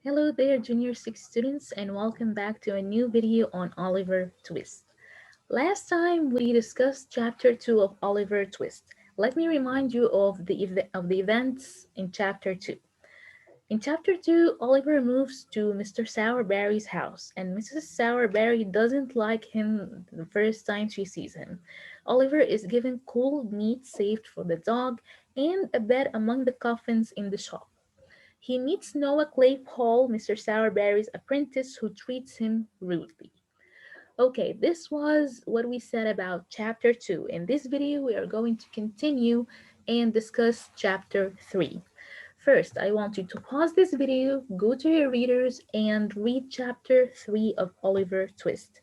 Hello there, Junior 6 students, and welcome back to a new video on Oliver Twist. Last time we discussed Chapter 2 of Oliver Twist. Let me remind you of the events in Chapter 2. In Chapter 2, Oliver moves to Mr. Sowerberry's house, and Mrs. Sowerberry doesn't like him the first time she sees him. Oliver is given cold meat saved for the dog and a bed among the coffins in the shop. He meets Noah Claypole, Mr. Sowerberry's apprentice, who treats him rudely. Okay, this was what we said about chapter 2. In this video, we are going to continue and discuss chapter 3. First, I want you to pause this video, go to your readers, and read chapter 3 of Oliver Twist.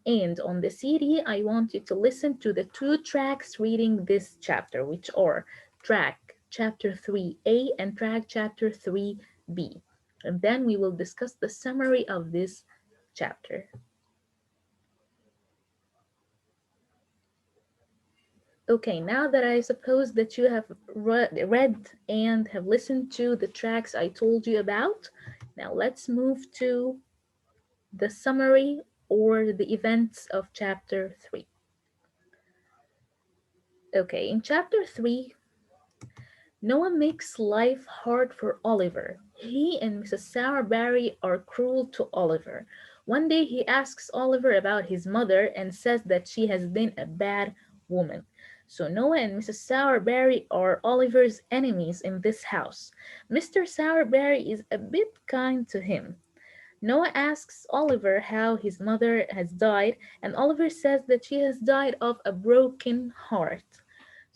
And on the CD, I want you to listen to the two tracks reading this chapter, which are track chapter 3A and track chapter 3B. And then we will discuss the summary of this chapter. Okay, now that I suppose that you have read and have listened to the tracks I told you about, now let's move to the summary or the events of chapter 3. Okay, in chapter 3, Noah makes life hard for Oliver. He and Mrs. Sowerberry are cruel to Oliver. One day he asks Oliver about his mother and says that she has been a bad woman. So Noah and Mrs. Sowerberry are Oliver's enemies in this house. Mr. Sowerberry is a bit kind to him. Noah asks Oliver how his mother has died, and Oliver says that she has died of a broken heart.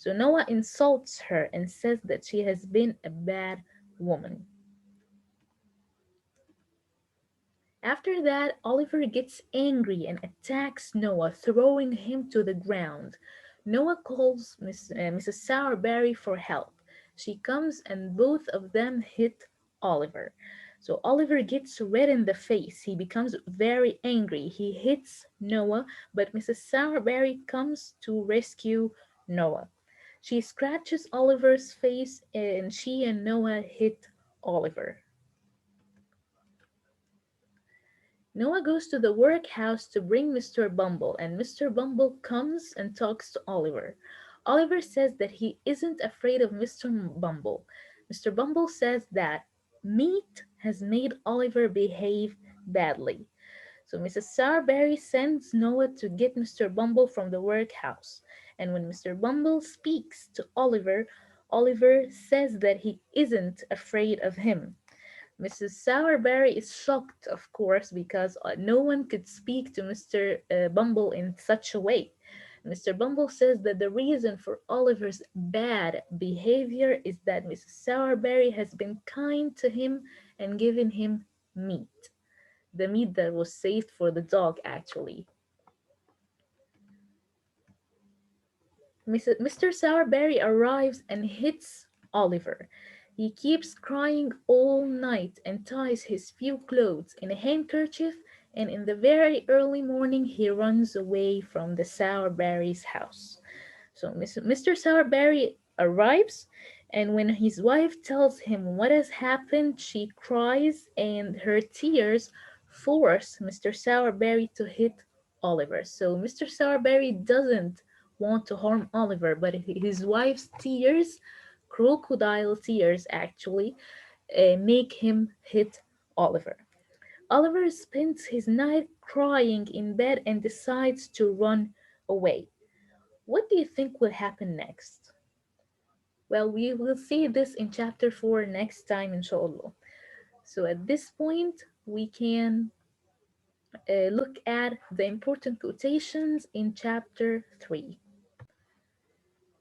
So Noah insults her and says that she has been a bad woman. After that, Oliver gets angry and attacks Noah, throwing him to the ground. Noah calls Mrs. Sowerberry for help. She comes and both of them hit Oliver. So Oliver gets red in the face. He becomes very angry. He hits Noah, but Mrs. Sowerberry comes to rescue Noah. She scratches Oliver's face and she and Noah hit Oliver. Noah goes to the workhouse to bring Mr. Bumble, and Mr. Bumble comes and talks to Oliver. Oliver says that he isn't afraid of Mr. Bumble. Mr. Bumble says that meat has made Oliver behave badly. So Mrs. Sarberry sends Noah to get Mr. Bumble from the workhouse. And when Mr. Bumble speaks to Oliver, Oliver says that he isn't afraid of him. Mrs. Sowerberry is shocked, of course, because no one could speak to Mr. Bumble in such a way. Mr. Bumble says that the reason for Oliver's bad behavior is that Mrs. Sowerberry has been kind to him and given him meat. The meat that was saved for the dog, actually. Mr. Sowerberry arrives and hits Oliver. He keeps crying all night and ties his few clothes in a handkerchief, and in the very early morning he runs away from the Sowerberry's house. So Mr. Sowerberry arrives, and when his wife tells him what has happened, she cries, and her tears force Mr. Sowerberry to hit Oliver. So Mr. Sowerberry doesn't want to harm Oliver, but his wife's tears, crocodile tears actually, make him hit Oliver. Oliver spends his night crying in bed and decides to run away. What do you think will happen next? Well, we will see this in chapter 4 next time, inshallah. So at this point, we can look at the important quotations in chapter 3.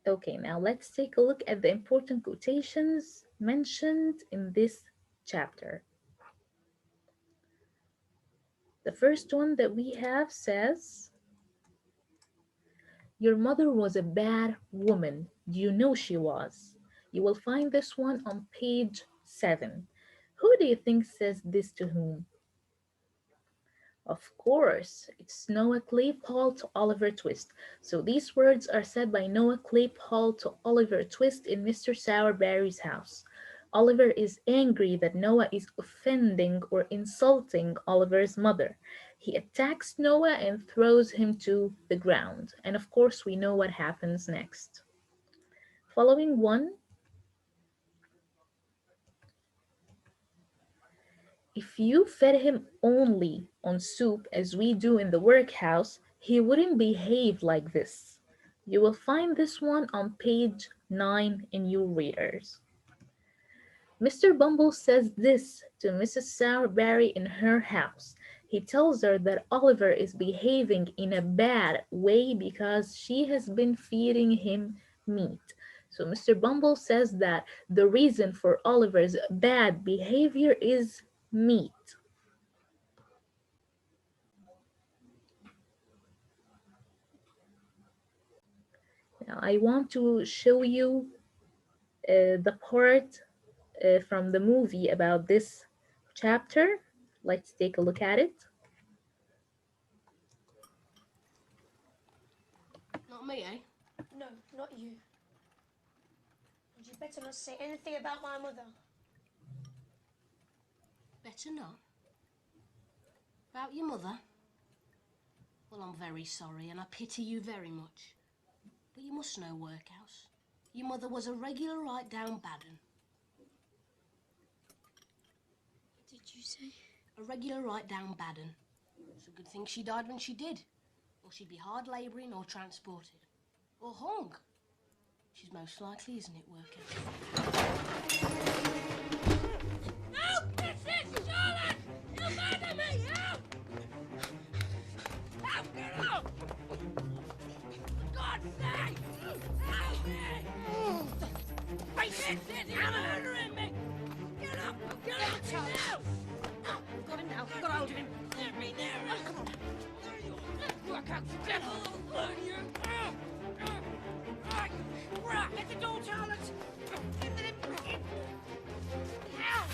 Okay, now let's take a look at the important quotations mentioned in this chapter. The first one that we have says, "Your mother was a bad woman. Do you know she was?" You will find this one on page 7. Who do you think says this to whom? Of course, it's Noah Claypole to Oliver Twist. So these words are said by Noah Claypole to Oliver Twist in Mr. Sowerberry's house. Oliver is angry that Noah is offending or insulting Oliver's mother. He attacks Noah and throws him to the ground. And of course, we know what happens next. Following one, if you fed him only on soup as we do in the workhouse, he wouldn't behave like this. You will find this one on page 9 in your readers. Mr. Bumble says this to Mrs. Sowerberry in her house. He tells her that Oliver is behaving in a bad way because she has been feeding him meat. So Mr. Bumble says that the reason for Oliver's bad behavior is meat. Now, I want to show you the part from the movie about this chapter. Let's take a look at it. Not me, eh? No, not you. And you better not say anything about my mother. Better not. About your mother? Well, I'm very sorry, and I pity you very much. But you must know, Workhouse, your mother was a regular right-down bad un. What did you say? A regular right-down bad un. It's a good thing she died when she did, or she'd be hard labouring or transported. Or hung. She's most likely, isn't it, Workhouse? Help! This is Charlotte! You'll murder me! Help! Help! Get up! For God's sake! Help me! Wait, this! You're murdering me! Get up! Get up now! I've got him now. I've got hold of him. Let me near it! Come on! There you are! Work out the devil! Learn you! Right! Get the door, Charlotte! Get it in! Help!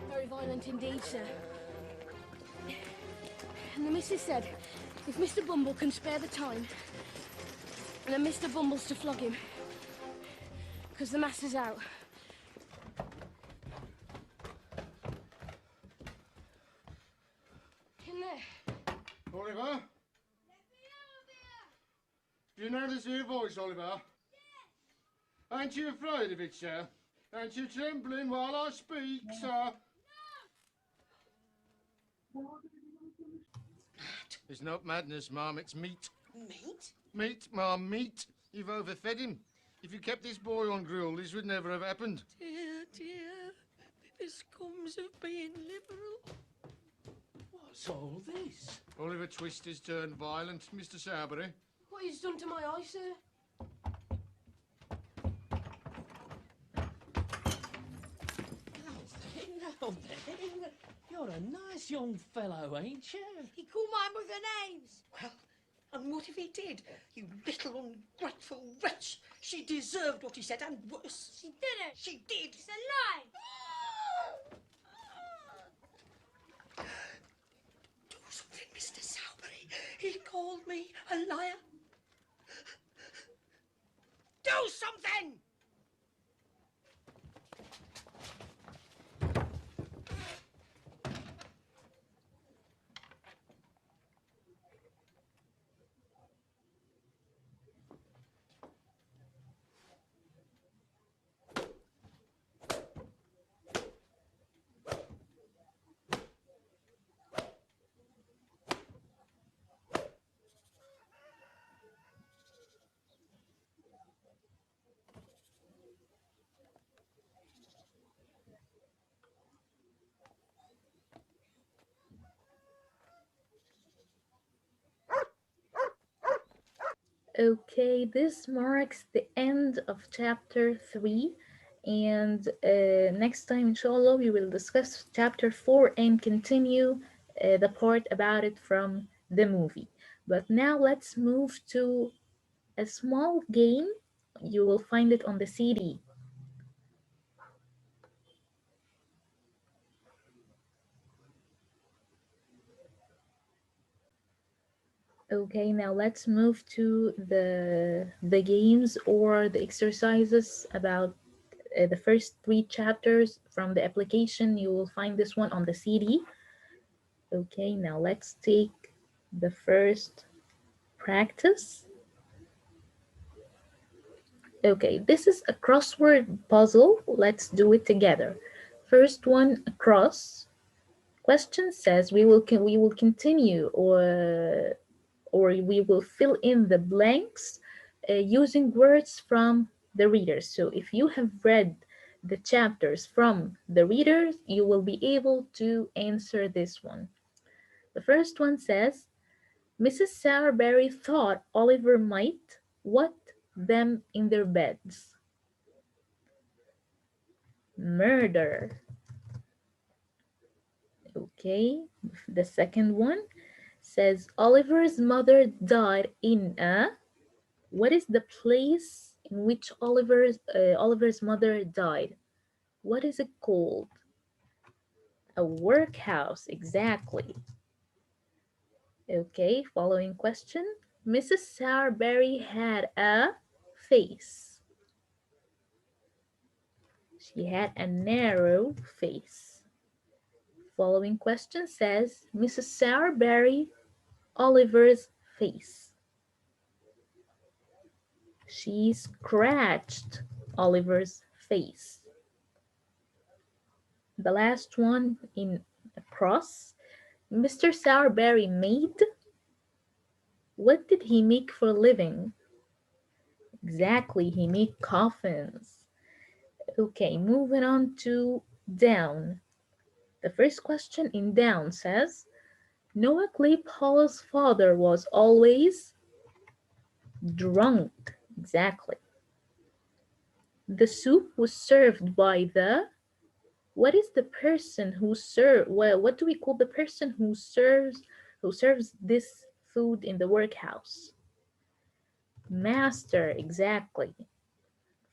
Very violent indeed, sir. And the missus said, if Mr. Bumble can spare the time, and then Mr. Bumble's to flog him, because the master's out. In there. Oliver? Let me over here! Do you notice your voice, Oliver? Yes! Ain't you afraid of it, sir? Ain't you trembling while I speak, sir? No! It's not madness, Mum, it's meat. Meat? Meat, Mum, meat. You've overfed him. If you kept this boy on gruel, this would never have happened. Dear, dear. This comes of being liberal. What's all this? Oliver Twist has turned violent, Mr. Sarberry. What he's done to my eye, sir? Now then, you're a nice young fellow, ain't you? He called my mother names. Well, and what if he did? You little ungrateful wretch. She deserved what he said and worse. She didn't. She did. It's a lie. Do something, Mr. Sowerberry. He called me a liar. Do something! Okay, this marks the end of chapter 3. And next time, inshallah, we will discuss chapter 4 and continue the part about it from the movie. But now let's move to a small game. You will find it on the CD. Okay, now let's move to the games or the exercises about the first three chapters from the application. You will find this one on the CD. Okay, now let's take the first practice. Okay, this is a crossword puzzle. Let's do it together. First one, across. Question says we will continue or we will fill in the blanks using words from the readers. So if you have read the chapters from the readers, you will be able to answer this one. The first one says, Mrs. Sowerberry thought Oliver might what them in their beds. Murder. Okay, the second one says Oliver's mother died in a. What is the place in which Oliver's mother died? What is it called? A workhouse, exactly. Okay, following question. Mrs. Sowerberry had a face. She had a narrow face. Following question says Mrs. Sowerberry, Oliver's face. She scratched Oliver's face. The last one in a cross. Mr. Sowerberry made. What did he make for a living? Exactly, he made coffins. Okay, moving on to down. The first question in down says Noah Claypole's father was always drunk. Exactly. The soup was served by the. What is the person who serve? Well, what do we call the person who serves this food in the workhouse? Master, exactly.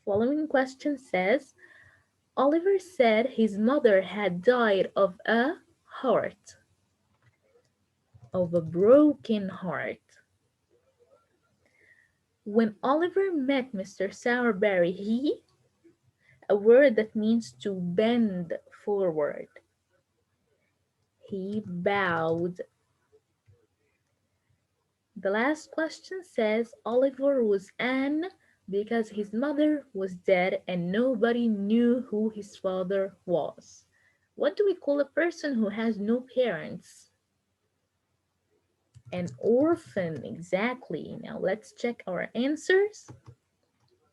Following question says Oliver said his mother had died of a heart, of a broken heart. When Oliver met Mr. Sowerberry, a word that means to bend forward. He bowed. The last question says Oliver was an because his mother was dead and nobody knew who his father was. What do we call a person who has no parents? An orphan, exactly. Now let's check our answers.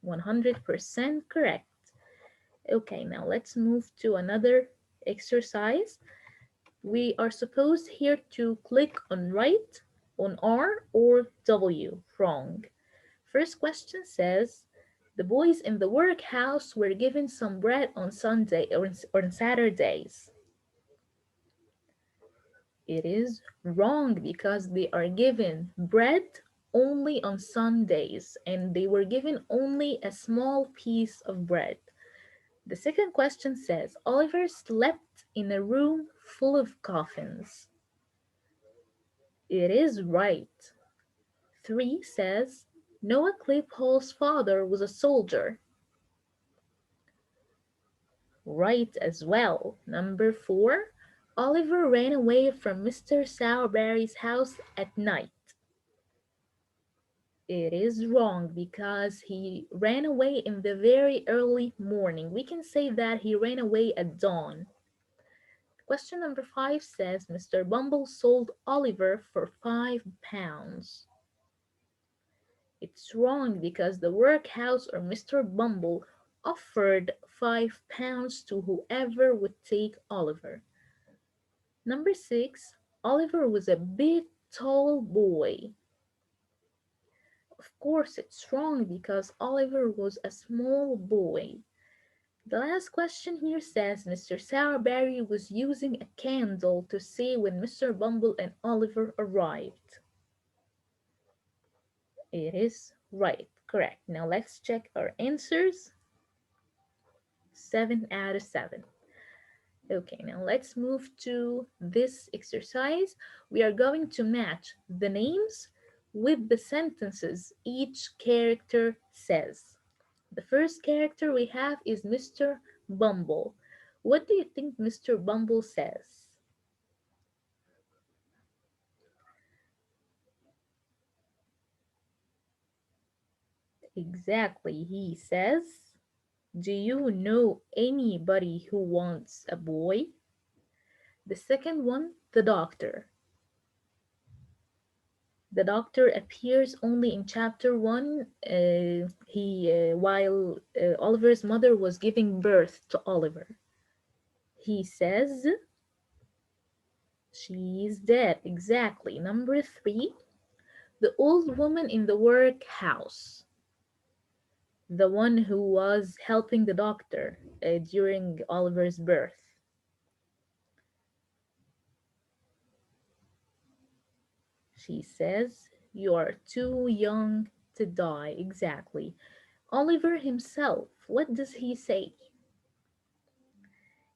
100% correct. Okay, now let's move to another exercise. We are supposed here to click on right, on R or W. Wrong. First question says, the boys in the workhouse were given some bread on Sunday or on Saturdays. It is wrong because they are given bread only on Sundays and they were given only a small piece of bread. The second question says Oliver slept in a room full of coffins. It is right. 3 says Noah Claypole's father was a soldier. Right as well. Number 4, Oliver ran away from Mr. Sowerberry's house at night. It is wrong because he ran away in the very early morning. We can say that he ran away at dawn. Question number 5 says Mr. Bumble sold Oliver for £5. It's wrong because the workhouse or Mr. Bumble offered £5 to whoever would take Oliver. Number 6, Oliver was a big, tall boy. Of course, it's wrong because Oliver was a small boy. The last question here says Mr. Sowerberry was using a candle to see when Mr. Bumble and Oliver arrived. It is right, correct. Now let's check our answers. 7 out of 7. Okay, now let's move to this exercise. We are going to match the names with the sentences each character says. The first character we have is Mr. Bumble. What do you think Mr. Bumble says? Exactly, he says, "Do you know anybody who wants a boy?" The second one, the doctor. The doctor appears only in chapter 1. While Oliver's mother was giving birth to Oliver. He says, "She's dead." Exactly. Number 3, the old woman in the workhouse. The one who was helping the doctor during Oliver's birth. She says, "You are too young to die." Exactly. Oliver himself, what does he say?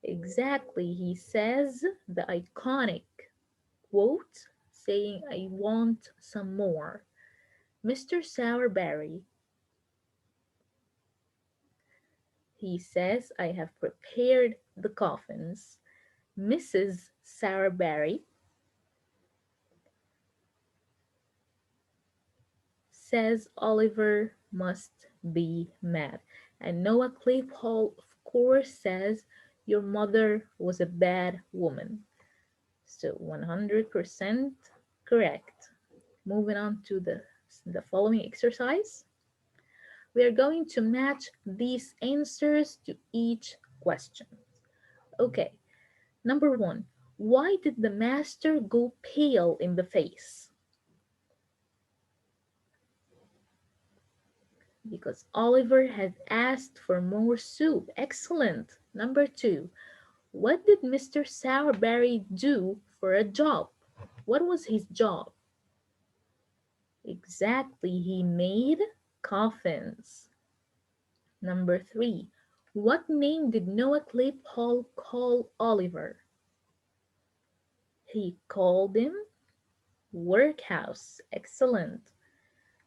Exactly, he says the iconic quote saying, "I want some more." Mr. Sowerberry, he says, "I have prepared the coffins." Mrs. Sarberry says Oliver must be mad. And Noah Claypole, of course, says, "Your mother was a bad woman." So 100% correct. Moving on to the following exercise. We are going to match these answers to each question. Okay, number 1. Why did the master go pale in the face? Because Oliver had asked for more soup. Excellent. Number 2. What did Mr. Sowerberry do for a job? What was his job? Exactly, he made coffins. Number 3. What name did Noah Claypole call Oliver? He called him Workhouse. Excellent.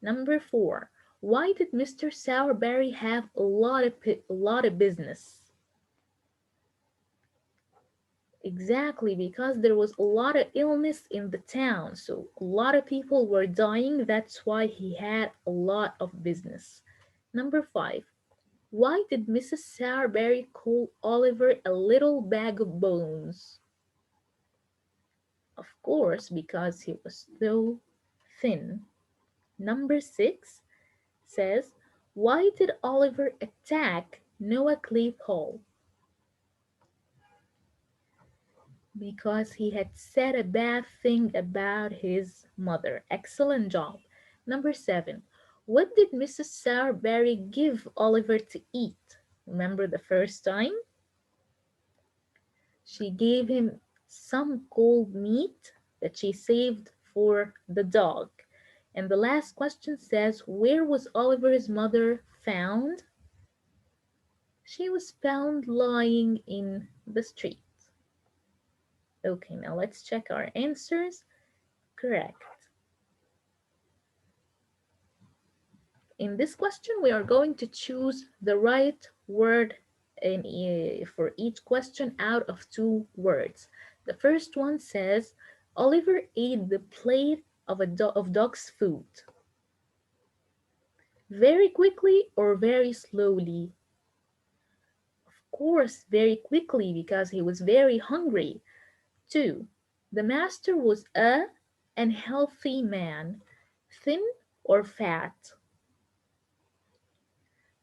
Number 4. Why did Mr. Sowerberry have a lot of business? Exactly, because there was a lot of illness in the town, so a lot of people were dying. That's why he had a lot of business. Number 5. Why did Mrs. Sowerberry call Oliver a little bag of bones? Of course, because he was so thin. Number 6 says, why did Oliver attack Noah Claypole? Because he had said a bad thing about his mother. Excellent job. Number 7. What did Mrs. Sowerberry give Oliver to eat? Remember the first time? She gave him some cold meat that she saved for the dog. And the last question says, where was Oliver's mother found? She was found lying in the street. Okay, now let's check our answers. Correct. In this question, we are going to choose the right word for each question out of 2 words. The first one says, Oliver ate the plate of dog's food. Very quickly or very slowly? Of course, very quickly because he was very hungry. 2. The master was a unhealthy man, thin or fat?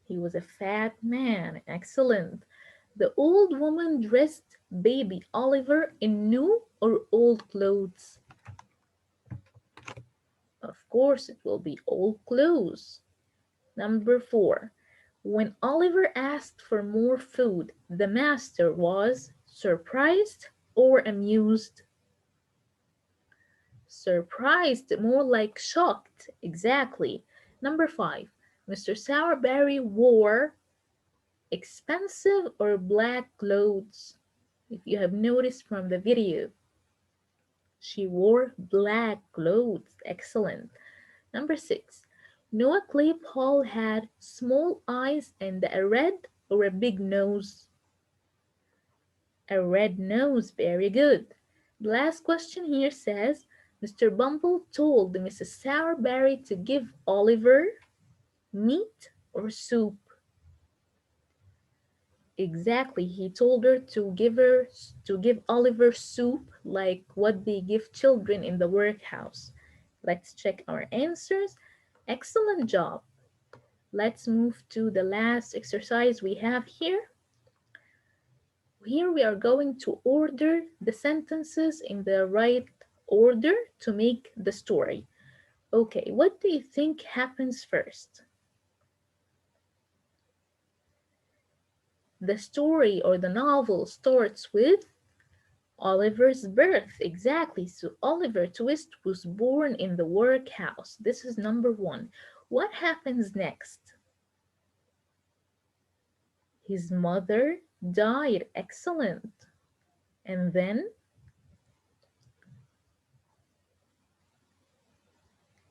He was a fat man. Excellent. The old woman dressed baby Oliver in new or old clothes. Of course, it will be old clothes. Number 4. When Oliver asked for more food, the master was surprised or amused? Surprised, more like shocked. Exactly. Number 5. Mr. Sowerberry wore expensive or black clothes. If you have noticed from the video, she wore black clothes. Excellent. Number 6. Noah Claypole had small eyes and a red or a big nose? A red nose, very good. The last question here says, Mr. Bumble told Mrs. Sowerberry to give Oliver meat or soup? Exactly, he told her to give Oliver soup like what they give children in the workhouse. Let's check our answers. Excellent job. Let's move to the last exercise we have here. Here we are going to order the sentences in the right order to make the story. Okay, what do you think happens first? The story or the novel starts with Oliver's birth. Exactly. So Oliver Twist was born in the workhouse. This is number 1. What happens next? His mother died. Excellent. And then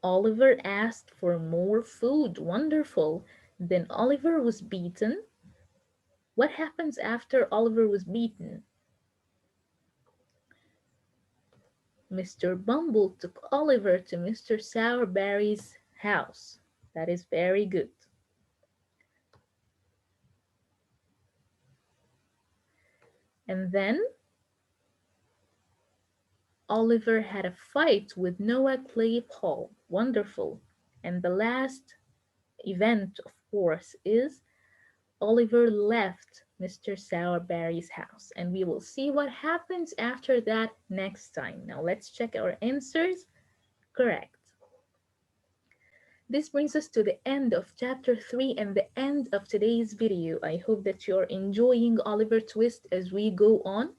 Oliver asked for more food. Wonderful. Then Oliver was beaten. What happens after Oliver was beaten? Mr. Bumble took Oliver to Mr. Sowerberry's house. That is very good. And then Oliver had a fight with Noah Claypole. Wonderful. And the last event, of course, is Oliver left Mr. Sowerberry's house. And we will see what happens after that next time. Now let's check our answers. Correct. This brings us to the end of chapter 3 and the end of today's video. I hope that you're enjoying Oliver Twist as we go on.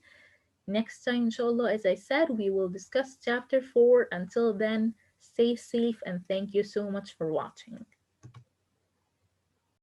Next time, inshallah, as I said, we will discuss chapter 4. Until then, stay safe and thank you so much for watching.